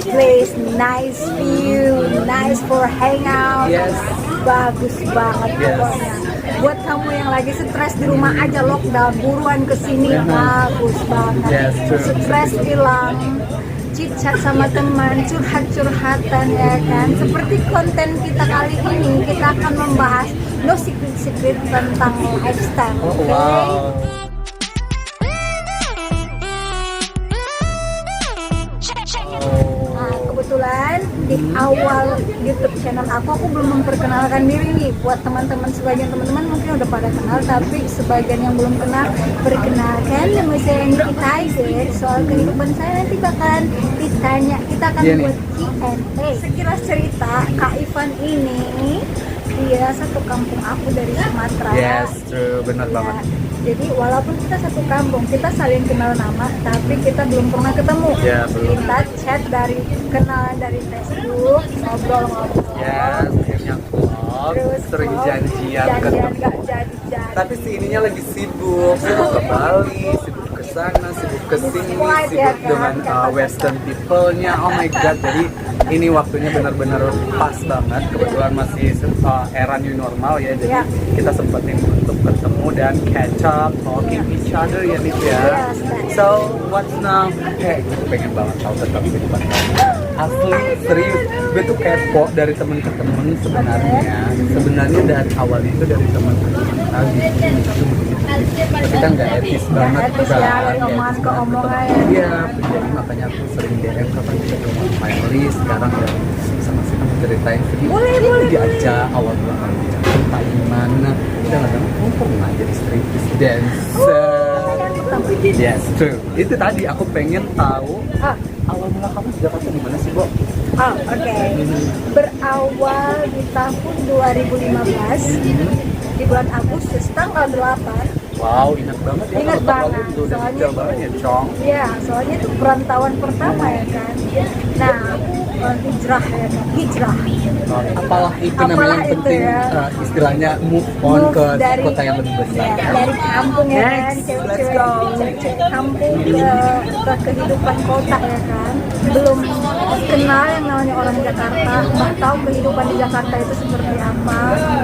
place, nice view, nice for hangout. Yes. Bagus banget pokoknya. Buat kamu yang lagi stres di rumah aja lockdown, buruan kesini, bagus banget. Yes, true. Stres hilang, chit-chat sama teman, curhat-curhatan ya kan. Seperti konten kita kali ini, kita akan membahas no secret tentang lifestyle. Oh, Okay? wow. Nah, kebetulan di awal YouTube channel aku belum memperkenalkan diri nih. Buat teman-teman, sebagian teman-teman mungkin udah pada kenal, tapi sebagian yang belum kenal, perkenalkan nama saya Niki Tiger. Soal kehidupan saya nanti bakalan ditanya, kita akan buat Q&A. Sekilas cerita, Kak Ivan ini dia satu kampung aku dari Sumatera. Yes, true, benar Ya, banget. jadi walaupun kita satu kampung, kita saling kenal nama, tapi kita belum pernah ketemu. Ya, belum. Kita chat dari kenalan dari Facebook, ngobrol-ngobrol. Yes, akhirnya vlog, Terus sering vlog, janjian janjian ketemu. nggak jadi. Tapi si ininya lagi sibuk ke Bali, sibuk ke sana, sibuk ke sini, Quite, ya sibuk kan? dengan western people-nya. Oh my god, jadi ini waktunya benar-benar pas banget. Kebetulan masih era new normal ya, jadi Ya. kita sempetin untuk ketemu dan catch up, talking each other ya Nit ya. Yes, that's So what's now? Hey, gue pengen banget tahu tentang kehidupan kamu. Asli, serius, gue tuh kepo dari temen ke temen sebenarnya. Sebenarnya dari awal itu dari temen ke temen tadi. Tapi kan nggak etis banget etis kan. ya, dari omongan ke omongan ya. Iya, jadi makanya aku sering DM kapan kita ke family. Sekarang ya sama-sama kamu ceritain sedikit Boleh, diajak awal mula kamu cerita gimana. Udah nggak tahu kamu pernah jadi striptease dancer. Yes, true. Itu tadi aku pengen tahu Ah, awal mula kamu di Jakarta gimana sih, Bo? oke. Berawal di tahun 2015 di bulan Agustus tanggal 8. Wow, ingat banget ya. Ingat kalau banget, Itu udah soalnya detail banget ya, Cong. Iya, soalnya itu perantauan pertama ya kan. Nah, aku hijrah ya kan, hijrah. Apalah itu namanya Apalah yang itu penting ya. Istilahnya move on Move ke dari- kota yang lebih besar. Ya, dari kampung ya kan, Next, let's cewek-cewek go. cewek-cewek kampung ke kehidupan kota ya kan. Belum kenal yang namanya orang Jakarta, nggak tahu kehidupan di Jakarta itu seperti apa,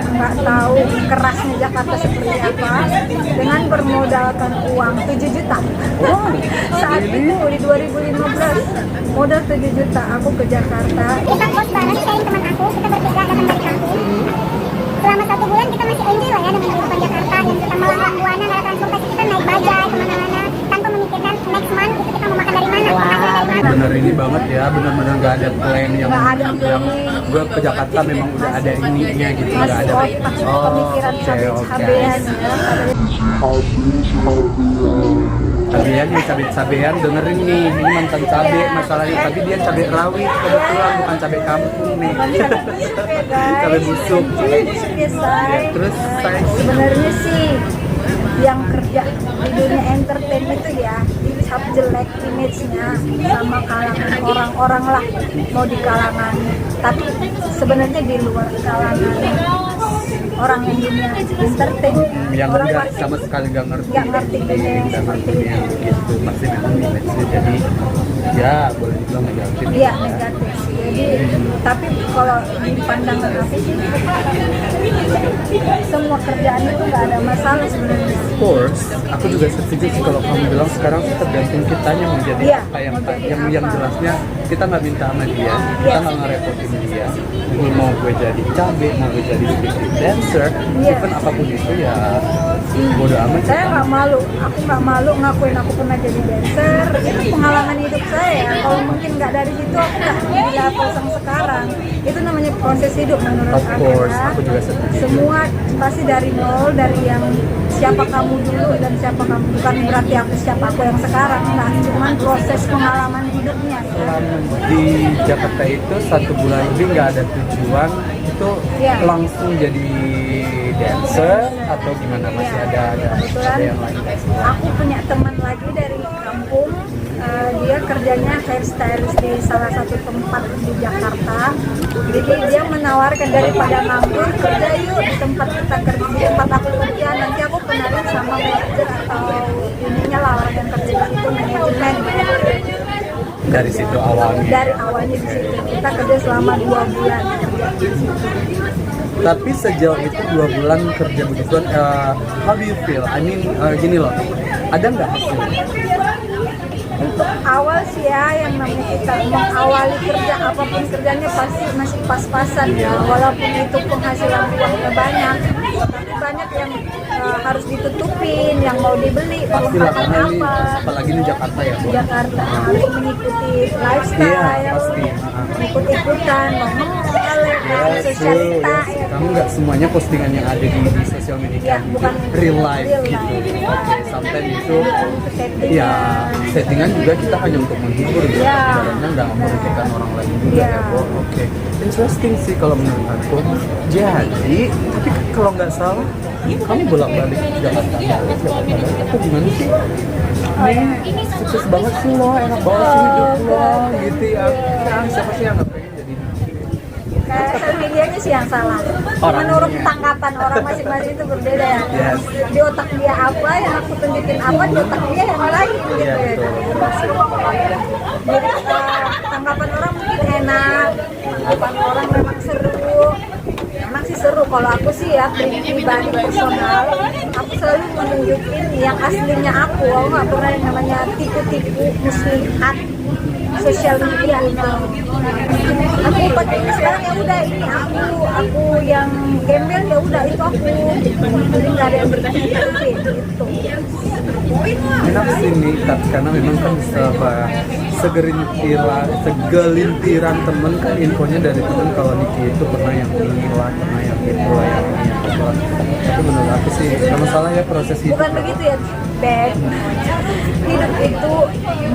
nggak tahu kerasnya Jakarta seperti apa. Dengan bermodalkan uang 7 juta. Saat itu di 2015 modal 7 juta aku ke Jakarta. Kita kos bareng, sharing teman aku, kita bertiga datang dari kampung. Selama 1 bulan kita masih enjoy lah ya dengan kehidupan Jakarta. Yang kita melanglang buana, nggak ada transportasi, kita naik bajai kemana-mana tanpa memikirkan next month itu kita mau makan dari mana, penghasilan dari mana. Bener ini banget ya, bener-bener gak ada plan yang Nggak ada bilang gue ke Jakarta memang udah ada ininya gitu, nggak Masih ada. otak pemikiran oke, cabe-cabean ya. Cabean nih, cabe-cabean dengerin nih, ini mantan cabe Iya. masalahnya, tapi dia cabe rawit kebetulan bukan cabe kampung nih. Cabe busuk ya guys. Cabe busuk. Cabe busuk ya say. Ya, terus say. Sebenarnya sih yang kerja di dunia entertain itu ya dicap jelek image-nya sama kalangan orang-orang lah, mau di kalangan, tapi sebenarnya di luar kalangan orang yang dunia entertain, Yang orang enggak pasti sama sekali nggak ngerti dunia yang nggak seperti ngerti itu. gitu, pasti memang image-nya jadi ya boleh dibilang negatif. Iya, negatif sih. Jadi, tapi kalau di pandangan aku sih, semua kerjaan itu nggak ada masalah sebenarnya. Of course, aku juga setuju sih kalau kamu bilang sekarang tergantung kitanya mau jadi Iya, apa mau jadi yang apa. jelasnya kita nggak minta sama dia, kita Iya. nggak ngerepotin dia. Mau gue jadi cabe, mau gue jadi street dancer, Iya. even apapun itu ya bodo amat. Saya nggak malu, aku nggak malu ngakuin aku pernah jadi dancer. Itu pengalaman hidup saya. Kalau mungkin nggak dari situ aku nggak di level yang sekarang. Itu namanya proses hidup menurut Of aku course, ya. aku juga setuju. Semua pasti dari nol, dari yang siapa kamu dulu dan siapa kamu, bukan berarti aku siapa aku yang sekarang. Nah, cuman proses pengalaman hidupnya ya. Selama di Jakarta itu 1 bulan lebih nggak ada tujuan itu Iya. langsung jadi dancer atau gimana, masih Iya. ada Kebetulan yang lain? aku punya teman lagi dari kampung. Dia kerjanya hairstylist di salah satu tempat di Jakarta. Jadi dia menawarkan daripada nganggur, kerja yuk di tempat kita kerja, di tempat aku kerja. Nanti aku kenalin sama manajer atau ininya lah orang yang kerja di situ, manajemen. Dari situ awalnya. Dari awalnya di situ kita kerja selama 2 bulan. Tapi sejauh itu 2 bulan kerja begituan, how do you feel? I mean, gini loh, ada nggak hasilnya? Untuk awal sih ya, yang namanya kita mengawali kerja apapun kerjanya pasti masih pas-pasan ya, walaupun itu penghasilan uangnya banyak, tapi banyak yang harus ditutupin, yang mau dibeli, Pastilah, makan karena ini apa. apalagi di Jakarta ya, Bu. Jakarta harus mengikuti lifestyle, Iya, pasti. ikut-ikutan, ngomong Yes, sosialita yes. ya. Kamu nggak semuanya postingan yang ada di sosial media Ya, gitu, bukan real life real gitu. life. Oke, sometimes itu Settingan. ya settingan juga kita hanya untuk menghibur gitu. Ya. Sebenarnya nggak merugikan orang lain juga Ya. ya, Bu. Oke, interesting sih kalau menurut aku. Jadi, tapi kalau nggak salah, kamu bolak-balik Jakarta. Aku gimana sih? Nih, sukses banget sih lo, enak banget sih hidup lo, gitu ya. Kan siapa sih yang nggak pengen jadi Kayak sosial medianya sih yang salah. Orangnya. Menurut tanggapan orang masing-masing itu berbeda ya. Yes. Di otak dia apa, yang aku tunjukin apa, di otak dia yang lain gitu Iya, ya. betul. Jadi tanggapan orang mungkin enak, tanggapan orang memang seru. Memang sih seru. Kalau aku sih ya pribadi personal, aku selalu menunjukin yang aslinya aku. Aku nggak pernah yang namanya tipu-tipu muslihat sosial media gitu. Aku pakai sekarang ya udah ini aku yang gembel ya udah itu aku. Jadi nggak ada yang berpikir gitu. Enak sih nih, tapi karena memang kan segelintiran temen kan infonya dari temen kalau Niki itu pernah yang ini lah, pernah yang itu lah, yang ini itu lah. Tapi menurut aku sih nggak masalah ya proses hidup. Bukan begitu ya, Beb. Hidup itu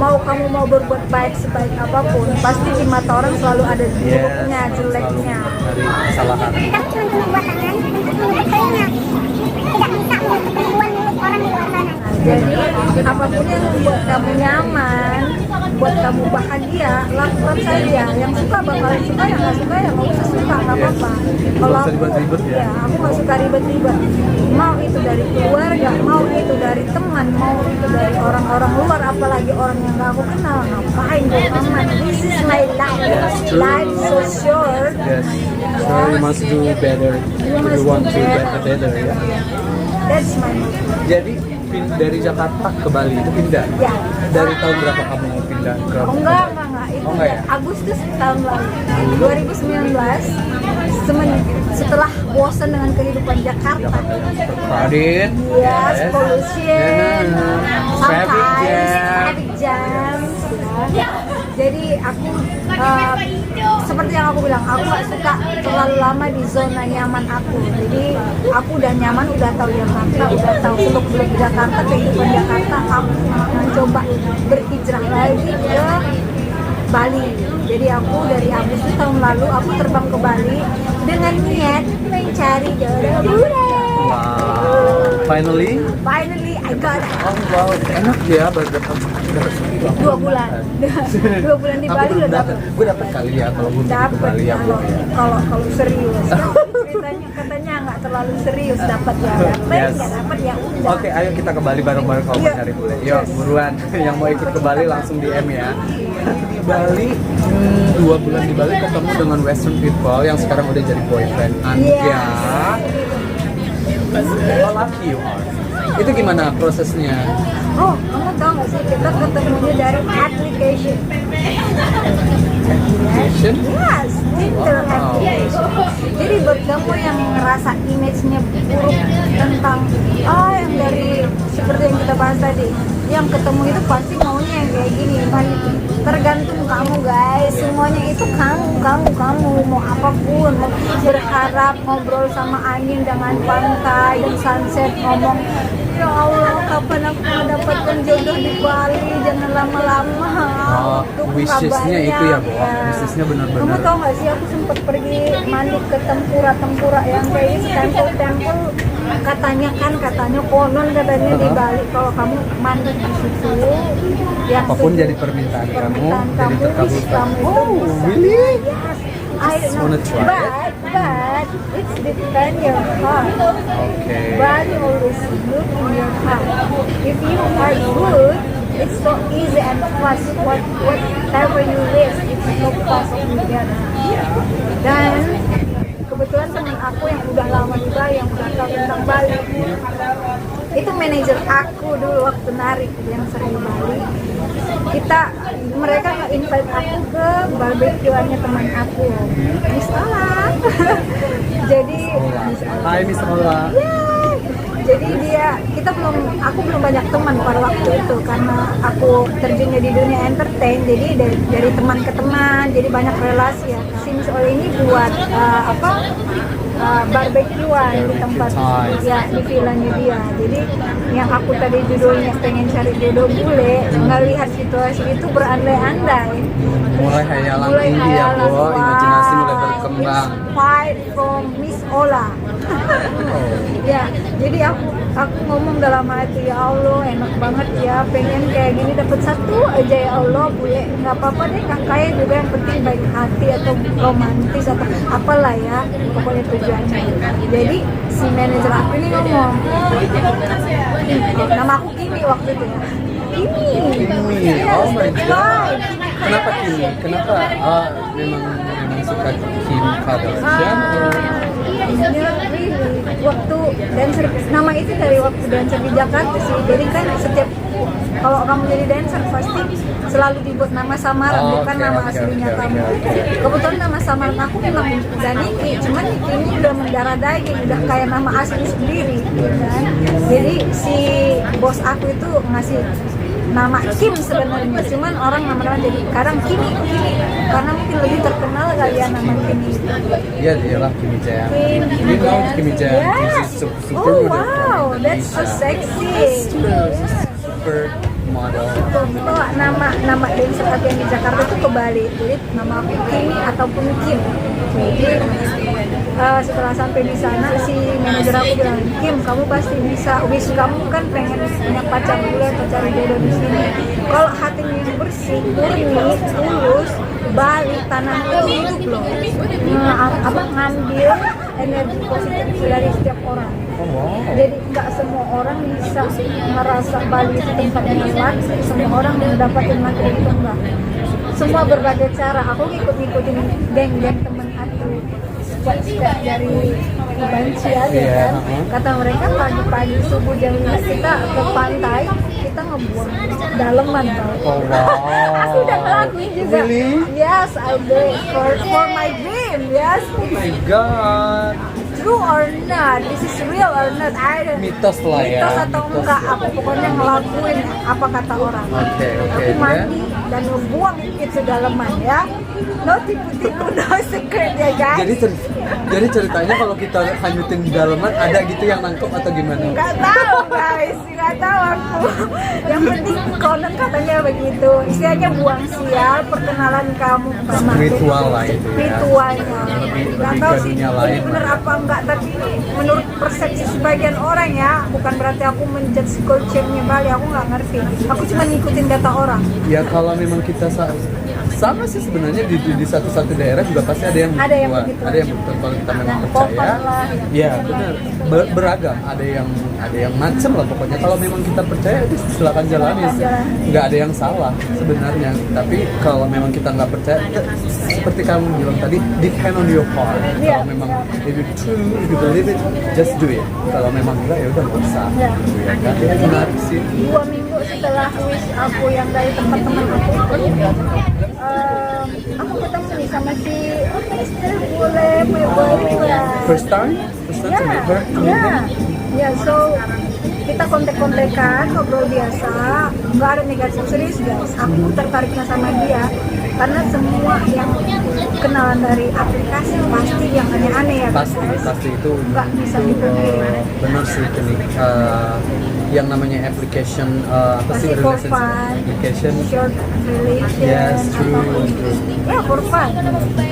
kamu mau berbuat baik sebaik apapun, pasti di mata orang selalu ada buruknya, jeleknya. Dari kesalahan. Kita cuma buat tangan untuk menutup telinga. Tidak bisa menutup kerinduan milik orang di luar sana. Jadi apapun yang membuat kamu nyaman, buat kamu bahagia, lakukan saja. Yang suka bakalan suka, yang nggak suka ya nggak usah suka, nggak apa-apa. Kalau usah aku, ribet-ribet ya. aku nggak suka ribet-ribet. Mau itu dari keluarga, mau itu dari teman, mau itu dari orang-orang luar, apalagi orang yang nggak aku kenal. Ngapain gue aman? This is my life. Yes, true. Life so short. Yes. So you must do better. You want to get better ya. That's my motto. Jadi dari Jakarta ke Bali itu pindah. Ya. Dari tahun berapa kamu pindah ke? Oh enggak. Itu Oh, enggak ya? Agustus tahun lalu, 2019, setelah bosan dengan kehidupan Jakarta. Jakarta yang super crowded. Yes, pollution, Traffic sometimes jam. traffic jams. Ya. Jadi aku seperti yang aku bilang, aku gak suka terlalu lama di zona nyaman aku. Jadi aku udah nyaman, udah tahu Jakarta, udah tahu seluk-beluk Jakarta, kehidupan Jakarta. Aku mencoba berhijrah lagi ke Bali. Jadi aku dari Agustus tahun lalu aku terbang ke Bali dengan niat mencari jodoh muda. Wow. Finally I got it. Oh wow, enak ya berdapat 2 bulan. 2 bulan di Bali udah dapet. Gue dapet kali ya kalau gue ke Dapet Bali ya Bu ya. kalau serius. Katanya nggak terlalu serius dapat ya. Dapet Yes. nggak dapat ya udah. Oke, ayo kita ke Bali bareng-bareng kalau mau Iya. cari bule. Yuk, buruan. Yang mau ikut ke Bali langsung DM ya. Di Bali, 2 bulan di Bali ketemu dengan Western people yang sekarang udah jadi boyfriend Anja. Yes. How lucky you are. Itu gimana prosesnya? Oh, kamu tahu nggak sih kita ketemunya dari application. Application? Yes, Tinder Wow. application. Jadi buat kamu yang ngerasa image-nya buruk tentang yang dari seperti yang kita bahas tadi, yang ketemu itu pasti maunya yang kayak gini. Tergantung kamu guys, semuanya itu kamu mau apapun, mau berharap ngobrol sama angin dengan pantai dan sunset, ngomong ya Allah kapan aku mendapatkan jodoh di Bali, jangan lama-lama. Oh, Itu wishes-nya kabarnya. itu ya, Bu? Wishes-nya benar-benar. Kamu tau gak sih aku sempat pergi mandi ke tempura yang kayak gitu, tempel katanya konon katanya di Bali kalau kamu mandi di situ yang Apapun jadi permintaan kamu, jadi terkabulkan. Oh, really? Yes. I don't know. Wanna try it? But it's depend your heart. Okay. Bali always look in your heart. If you are good, it's so easy and fast. Whatever you wish, it's so fast of you get. Dan kebetulan teman aku yang udah lama di Bali, yang udah tahu tentang Bali, itu manajer aku dulu waktu narik yang sering di Bali. Mereka nge-invite aku ke barbekyuannya teman aku, Miss Ola. Jadi Hai Miss Ola. Jadi aku belum banyak teman pada waktu itu karena aku terjunnya di dunia entertain. Jadi dari teman ke teman, jadi banyak relasi ya. Si Miss Ola ini buat barbekyuan di tempat ya di villanya dia. Jadi yang aku tadi judulnya pengen cari jodoh bule, ngelihat situasi itu berandai-andai. Mulai hayalan tinggi ya, Bo. Imajinasi mulai berkembang. Inspired from Miss Ola. Ya, jadi aku ngomong dalam hati, ya Allah enak banget ya, pengen kayak gini dapat satu aja ya Allah, boleh nggak apa-apa deh, nggak kaya juga, yang penting baik hati atau romantis atau apalah ya, pokoknya tujuannya. Jadi si manajer aku ini ngomong, nama aku Kimi waktu itu ya. Kimi. Oh my god. Kenapa Kimi? Kenapa? Memang suka Kim Kardashian? Waktu dancer, nama itu dari waktu dancer di Jakarta sih. Jadi kan setiap kalau kamu jadi dancer pasti selalu dibuat nama samaran, bukan nama aslinya kamu. Kebetulan nama samaran aku memang udah Niki, cuman Niki ini udah mendarah daging, udah kayak nama asli sendiri, kan? Jadi si bos aku itu ngasih nama Kim sebenarnya, cuman orang nama-nama jadi kadang Kimi karena mungkin lebih terkenal kali ya nama Kimi. Iya, dialah Kimi Jaya. Kimi Jaya. Yes. Oh wow, that's so sexy. Super model. Itu nama dancer aku yang di Jakarta itu kebalik, jadi nama aku Kimi ataupun Kim. Jadi setelah sampai di sana si manajer aku bilang, Kim kamu pasti bisa, wish kamu kan pengen punya pacar dulu atau cari jodoh di sini. Kalau hatinya yang bersih, murni, tulus, Bali tanah itu hidup loh. Ngambil energi positif dari setiap orang. Jadi nggak semua orang bisa merasa Bali itu tempatnya enak, semua orang mendapatkan materi itu enggak. Semua berbagai cara. Aku ngikutin geng-geng temen aku, spot-spot dari Bancia kan. Kata mereka pagi-pagi subuh jam 5 kita ke pantai, kita ngebuang daleman tau. Oh wow. Aku udah ngelakuin juga. Really? Yes, I did for my dream. Yes. Oh my god. True or not, this is real or not, I don't. Mitos lah ya. Mitos atau enggak, aku pokoknya ngelakuin apa kata orang. Oke, Aku mandi dan ngebuang itu daleman ya. No tipu-tipu, no secret ya guys. Jadi ceritanya kalau kita hanyutin di daleman ada gitu yang nangkep atau gimana? Nggak tahu guys, nggak tahu aku. Yang penting konon katanya begitu. Istilahnya buang sial, perkenalan kamu sama Ritual lah itu ya. Ritualnya. Nggak tahu sih dunia ini lain bener lah. apa enggak, tapi ini menurut persepsi sebagian orang ya. Bukan berarti aku menjudge culture-nya Bali, aku nggak ngerti. Aku cuma ngikutin data orang. Ya kalau memang kita sama sih sebenarnya di satu-satu daerah juga pasti ada yang buat, ada yang betul kalau kita memang percaya. Ya benar, beragam. Ada yang macem lah pokoknya. Kalau memang kita percaya, itu silakan jalani. Nggak ada yang salah sebenarnya. Tapi kalau memang kita nggak percaya, seperti kamu bilang tadi, depend on your heart. Kalau memang if you true, if you believe it, just do it. Kalau memang enggak ya udah nggak usah. Ya kan? Itu menarik sih. 2 minggu setelah wish aku yang dari tempat teman aku itu, aku ketemu nih sama si Mister Bule, First time to meet her. Ya, so kita kontak-kontakan, ngobrol biasa, nggak ada negatif, serius guys. Aku tertariknya sama dia karena semua yang kenalan dari aplikasi pasti yang aneh-aneh ya guys. Pasti itu Nggak bisa dipungkiri. benar sih ini yang namanya application apa sih, Masih for relationship fun, application. short relation, Yes, true. apapun. Ya for fun.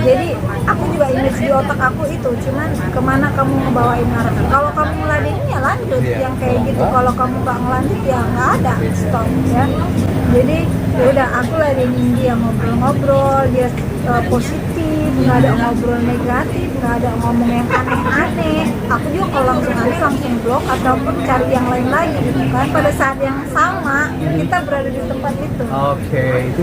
Jadi aku juga image di otak aku itu, cuman kemana kamu ngebawain arah. Kalau kamu meladeni ya lanjut. Iya, Yang kayak kalau gitu enggak, kalau kamu nggak ngelanjut ya nggak ada Iya. stop ya. Jadi ya udah aku ladenin dia ngobrol-ngobrol, dia positif, nggak ada ngobrol negatif, nggak ada ngomong yang aneh-aneh. Aku juga kalau langsung aneh langsung blok ataupun cari yang lain lagi gitu kan. Pada saat yang sama kita berada di tempat itu. Oke, itu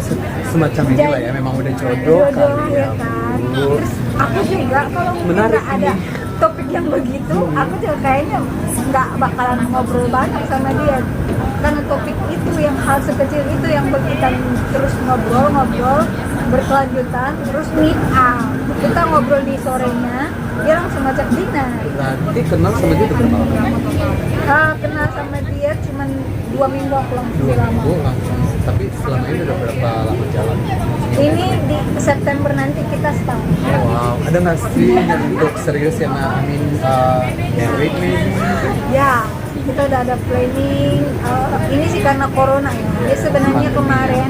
semacam inilah ya, memang udah jodoh Jodoh kali ya kan. Terus aku juga kalau mungkin Menarik nggak ada ini. topik yang begitu, aku juga kayaknya nggak bakalan ngobrol banyak sama dia. Karena topik itu yang hal sekecil itu yang kita terus ngobrol berkelanjutan, terus meet up. Kita ngobrol di sorenya, dia langsung ngajak dinner. Berarti kenal sama dia udah berapa lama? Kenal sama dia cuman 2 minggu aku langsung 2 lama. minggu langsung. Tapi selama ini udah berapa lama jalan? Ini di September nanti kita setahun. Wow, ada nggak sih yang untuk serius yang married maybe? Ya, kita udah ada planning. Ini sih karena corona ya. Dia sebenarnya kemarin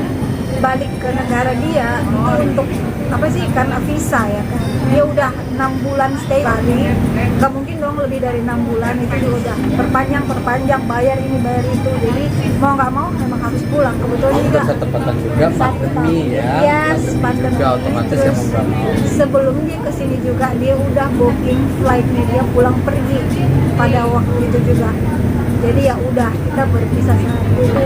balik ke negara dia itu untuk apa sih, karena visa ya kan. Dia udah 6 bulan stay Bali. Gak mungkin dong lebih dari 6 bulan, itu dia udah perpanjang bayar ini bayar itu. Jadi mau nggak mau memang harus pulang. Kebetulan Udah juga ketepatan juga pandemi ya. Yes, pandemi juga otomatis yang mau nggak mau. Sebelum dia kesini juga dia udah booking flightnya, dia pulang pergi pada waktu itu juga. Jadi ya udah kita berpisah saat itu.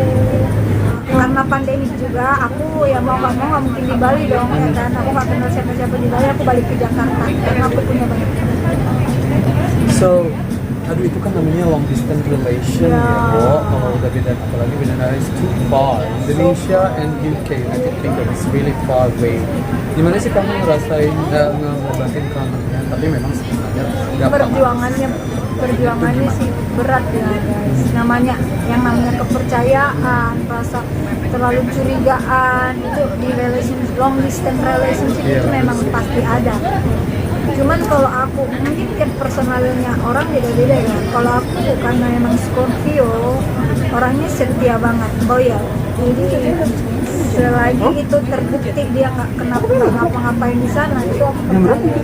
Karena pandemi juga, aku ya mau nggak mungkin di Bali dong ya kan. Aku nggak kenal siapa-siapa di Bali, aku balik ke Jakarta karena aku punya banyak teman. So, aduh itu kan namanya long distance relation Ya. ya, Bo. Kalau udah beda, apalagi beda negara is too far. Indonesia and UK, United Kingdom is really far away. Gimana sih kamu ngerasain ngobatin kangennya? Tapi memang sebenarnya gampang. Perjuangannya sih berat ya guys. Yang namanya kepercayaan, rasa terlalu curigaan itu di relationship, long distance relationship Iya, itu memang pasti ada. Cuman kalau aku mungkin kan personalnya orang beda-beda ya. Kalau aku karena emang Scorpio, orangnya setia banget, loyal. Jadi selagi itu terbukti dia nggak ngapa-ngapain di sana, itu aku percaya.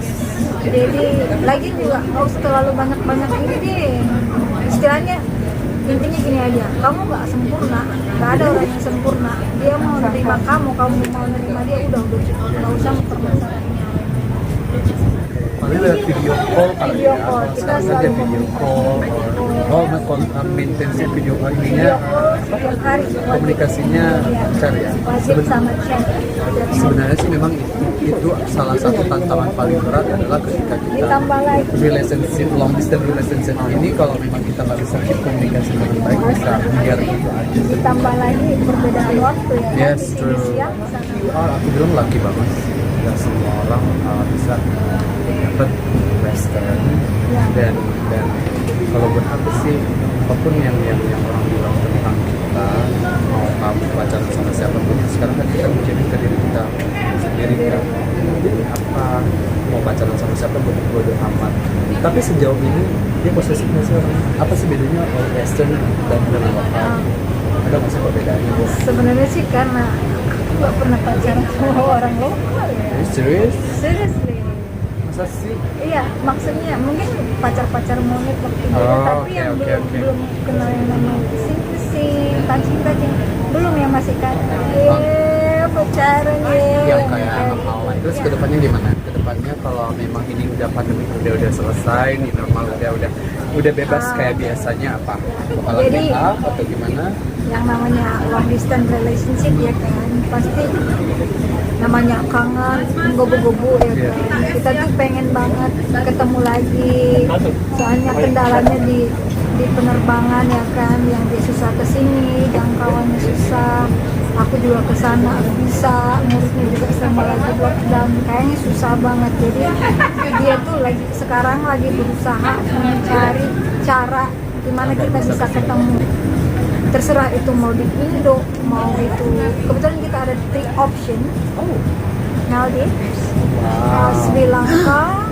Jadi lagi juga nggak usah terlalu banyak ini deh. Istilahnya intinya gini aja, kamu nggak sempurna, nggak ada orang yang sempurna. Dia mau nerima kamu mau nerima dia, udah cukup, nggak usah mempermasalahkan. Paling lewat video call kali Video ya. call, Kalau kita sekarang selalu aja video call. Maintain video call ininya Setiap hari komunikasinya lancar ya. wajib sama chat. Sebenarnya sih memang itu salah satu tantangan paling berat adalah ketika kita Ditambah lagi relationship, long distance relationship ini, kalau memang kita nggak bisa keep komunikasi dengan baik, bisa biar gitu aja. ditambah lagi perbedaan waktu ya. Yes, Di sini true. siang, di sana. Aku bilang laki banget. Gak semua orang bisa dapat western Ya. dan kalau buat aku sih apapun yang orang bilang tentang kita, mau kamu pacaran sama siapapun, sekarang kan kita menjadi ke diri kita sendiri kan. Jadi apa mau pacaran sama siapa bodo amat. Tapi sejauh ini dia posesif nggak sih orang? Apa sih bedanya western dan lokal? Ada nggak sih perbedaannya? Sebenarnya sih karena aku nggak pernah pacaran sama orang lokal ya. Serius? Seriously. Masa sih? Iya, maksudnya mungkin pacar-pacar monyet waktu itu, Oh, tapi oke, yang oke, oke. belum kenal yang namanya kissing, touching, belum, yang masih kan pacaran Yang kayak anak awal. Terus kedepannya gimana? Kedepannya kalau memang ini udah pandemi udah selesai, nih normal udah bebas kayak biasanya, apa? Bakalan Jadi- nikah atau gimana? yang namanya long distance relationship ya kan, pasti namanya kangen, gobo-gobo ya Iya. kan. Kita tuh pengen banget ketemu lagi, soalnya kendalanya di penerbangan ya kan, yang dia susah kesini, jangkauannya susah. Aku juga kesana bisa, ngurusnya juga sama lagi lockdown, kayaknya susah banget. Jadi dia tuh sekarang lagi berusaha mencari cara gimana kita bisa ketemu. Terserah itu mau di Indo, mau itu kebetulan kita ada 3 option. Maldives, Sri Lanka,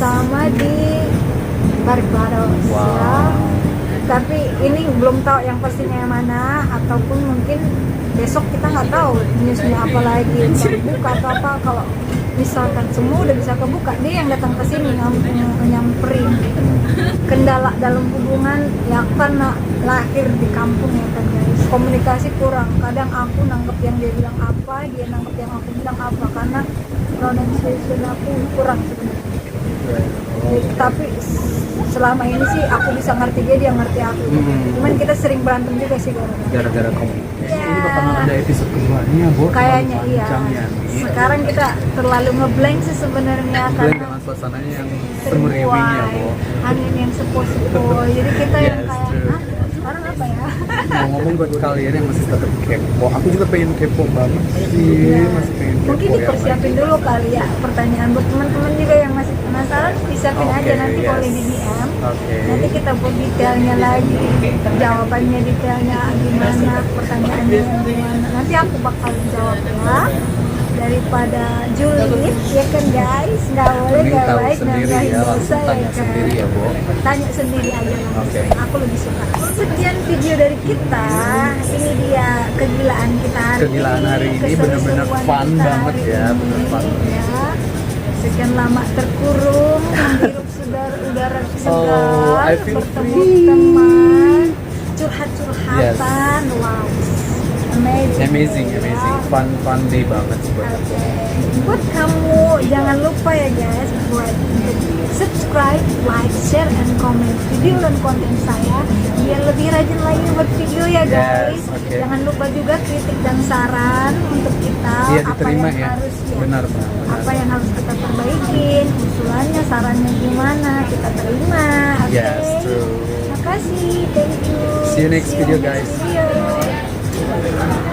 sama di Barbados ya. Tapi ini belum tahu yang pastinya yang mana, ataupun mungkin besok kita nggak tahu newsnya apa lagi, buka atau apa. Kalau misalkan semua udah bisa kebuka, dia yang datang ke sini nyamperin. Kendala dalam hubungan ya karena lahir di kampung ya kan guys, komunikasi kurang. Kadang aku nanggep yang dia bilang apa, dia nanggep yang aku bilang apa, karena pronunciation aku kurang sebenarnya. Tapi selama ini sih aku bisa ngerti dia ngerti aku. Cuman kita sering berantem juga sih Gara-gara komunikasi. Ya. Ini bakal ada episode keduanya, Bo. Kayaknya iya. Panjang ya, nih. Sekarang kita terlalu ngeblank sih sebenarnya Blank karena dengan suasananya yang semeriwing ya, Bo. angin yang sepoi-sepoi. Jadi kita yang Yes, kayak, true. sekarang apa ya? Ngomong buat kalian yang masih tetap kepo, aku juga pengen kepo banget sih, Ya. masih pengen kepo. Mungkin dipersiapin dulu kali ya pertanyaan buat teman-teman juga yang masih penasaran, disiapin Oke, aja nanti yes. boleh di DM. Oke. Nanti kita buat detailnya lagi, jawabannya detailnya gimana, pertanyaannya gimana. Nanti aku bakal jawab ya. Daripada julid ya kan guys, nggak boleh Mending nggak tahu baik sendiri nambahin ya, dosa langsung ya tanya kan. sendiri ya, Bo. Tanya sendiri aja langsung. Oke. Aku lebih suka. Sekian video dari kita. Ini dia kegilaan kita hari Kegilaan hari ini keseru-seruan bener-bener fun kita banget hari ya, ini, bener fun. ya. Sekian lama terkurung, menghirup udara segar, I feel bertemu free. teman, curhat-curhatan, wow, Amazing, ya. fun day banget sih buat aku. Oke. Buat kamu jangan lupa ya guys buat subscribe, like, share, and comment video dan konten saya biar lebih rajin lagi buat video ya guys. Yes, oke. Jangan lupa juga kritik dan saran untuk kita Iya, apa diterima yang ya. harus Benar. apa yang harus kita perbaikin, usulannya, sarannya gimana kita terima. Oke. Yes, true. Makasih, thank you. See you next video, guys. Video.